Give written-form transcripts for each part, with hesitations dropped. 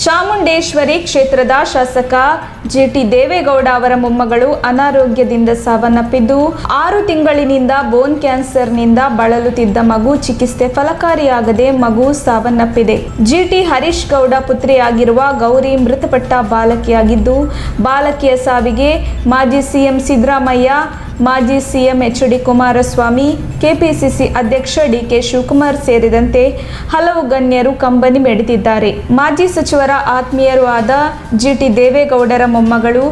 ಚಾಮುಂಡೇಶ್ವರಿ ಕ್ಷೇತ್ರದ ಶಾಸಕ ಜಿಟಿ ದೇವೇಗೌಡ ಅವರ ಮೊಮ್ಮಗಳು ಅನಾರೋಗ್ಯದಿಂದ ಸಾವನ್ನಪ್ಪಿದ್ದು 6 ತಿಂಗಳಿನಿಂದ ಬೋನ್ ಕ್ಯಾನ್ಸರ್ನಿಂದ ಬಳಲುತ್ತಿದ್ದ ಮಗು ಚಿಕಿತ್ಸೆ ಫಲಕಾರಿಯಾಗದೆ ಮಗು ಸಾವನ್ನಪ್ಪಿದೆ. ಜಿಟಿ ಹರೀಶ್ ಗೌಡ ಪುತ್ರಿಯಾಗಿರುವ ಗೌರಿ ಮೃತಪಟ್ಟ ಬಾಲಕಿಯಾಗಿದ್ದು, ಬಾಲಕಿಯ ಸಾವಿಗೆ ಮಾಜಿ ಸಿಎಂ ಸಿದ್ದರಾಮಯ್ಯ, ಮಾಜಿ ಸಿಎಂ ಎಚ್.ಡಿ. ಕುಮಾರಸ್ವಾಮಿ, ಕೆಪಿಸಿಸಿ ಅಧ್ಯಕ್ಷ ಡಿ.ಕೆ. ಶಿವಕುಮಾರ್ ಸೇರಿದಂತೆ ಹಲವು ಗಣ್ಯರು ಕಂಬನಿ ಮಿಡಿದಿದ್ದಾರೆ. ಮಾಜಿ ಸಚಿವರ ಆತ್ಮೀಯರೂ ಆದ ಜಿಟಿ ದೇವೇಗೌಡರ ಮೊಮ್ಮಗಳು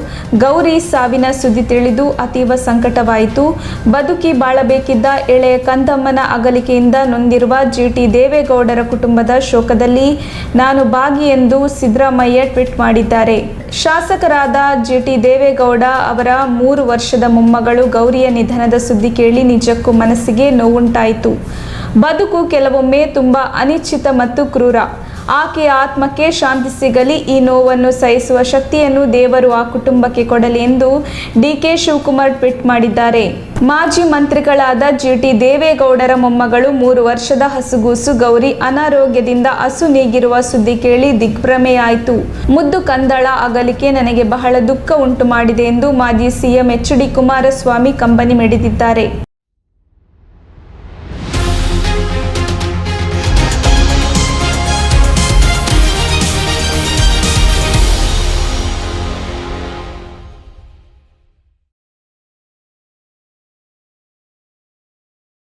ಗೌರಿ ಸಾವಿನ ಸುದ್ದಿ ತಿಳಿದು ಅತೀವ ಸಂಕಟವಾಯಿತು. ಬದುಕಿ ಬಾಳಬೇಕಿದ್ದ ಎಳೆಯ ಕಂದಮ್ಮನ ಅಗಲಿಕೆಯಿಂದ ನೊಂದಿರುವ ಜಿಟಿ ದೇವೇಗೌಡರ ಕುಟುಂಬದ ಶೋಕದಲ್ಲಿ ನಾನು ಭಾಗಿ ಎಂದು ಸಿದ್ದರಾಮಯ್ಯ ಟ್ವೀಟ್ ಮಾಡಿದ್ದಾರೆ. ಶಾಸಕರಾದ ಜಿಟಿ ದೇವೇಗೌಡ ಅವರ 3 ವರ್ಷದ ಮೊಮ್ಮಗಳು ಗೌರಿಯ ನಿಧನದ ಸುದ್ದಿ ಕೇಳಿ ನಿಜಕ್ಕೂ ಮನಸ್ಸಿಗೆ ನೋವುಂಟಾಯಿತು. ಬದುಕು ಕೆಲವೊಮ್ಮೆ ತುಂಬಾ ಅನಿಶ್ಚಿತ ಮತ್ತು ಕ್ರೂರ. ಆಕೆಯ ಆತ್ಮಕ್ಕೆ ಶಾಂತಿ ಸಿಗಲಿ. ಈ ನೋವನ್ನು ಸಹಿಸುವ ಶಕ್ತಿಯನ್ನು ದೇವರು ಆ ಕುಟುಂಬಕ್ಕೆ ಕೊಡಲಿ ಎಂದು ಡಿ.ಕೆ. ಶಿವಕುಮಾರ್ ಟ್ವೀಟ್ ಮಾಡಿದ್ದಾರೆ. ಮಾಜಿ ಮಂತ್ರಿಗಳಾದ ಜಿಟಿ ದೇವೇಗೌಡರ ಮೊಮ್ಮಗಳು 3 ವರ್ಷದ ಹಸುಗೂಸು ಗೌರಿ ಅನಾರೋಗ್ಯದಿಂದ ಅಸುನೀಗಿರುವ ಸುದ್ದಿ ಕೇಳಿ ದಿಗ್ಭ್ರಮೆಯಾಯಿತು. ಮುದ್ದು ಕಂದಳ ಅಗಲಿಕೆ ನನಗೆ ಬಹಳ ದುಃಖ ಉಂಟು ಮಾಡಿದೆ ಎಂದು ಮಾಜಿ ಸಿಎಂ ಎಚ್.ಡಿ. ಕುಮಾರಸ್ವಾಮಿ ಕಂಬನಿ ಮಿಡಿದಿದ್ದಾರೆ.